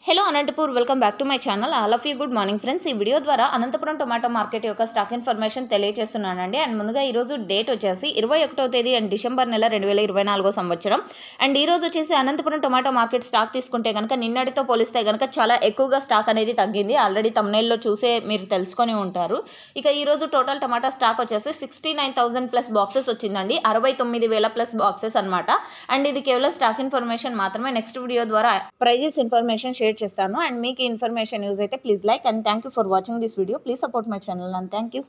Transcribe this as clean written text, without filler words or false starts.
Hello Anantapur welcome back to my channel. All of you good morning friends. ఈ video ద్వారా Anantapuram tomato market యొక్క stock information తెలియజేస్తున్నానండి. And ముందుగా ఈరోజు date వచ్చేసి 21వ తేదీ అండ్ డిసెంబర్ నెల 2024 సంవత్సరం. అండ్ ఈరోజు వచ్చేసి అనంతపురం టొమాటో మార్కెట్ స్టాక్ తీసుకుంటే కనుక నిన్నటితో పోలిస్తే కనుక చాలా ఎక్కువగా స్టాక్ అనేది తగ్గింది. ఆల్రెడీ తమ్నైల్లో చూసే మీరు తెలుసుకొని ఉంటారు. ఇక ఈరోజు టోటల్ టొమాటో స్టాక్ వచ్చేసి 69,000 ప్లస్ బాక్సెస్ వచ్చిందండి. 69,000 ప్లస్ బాక్సెస్ అనమాట. అండ్ ఇది కేవలం స్టాక్ ఇన్ఫర్మేషన్ మాత్రమే. నెక్స్ట్ వీడియో ద్వారా ప్రైజెస్ ఇన్ఫర్మేషన్ షేర్ చేస్తాను. అండ్ మీకు ఇన్ఫర్మేషన్ యూజ్ అయితే please like and thank you for watching this video. Please support my channel and thank you.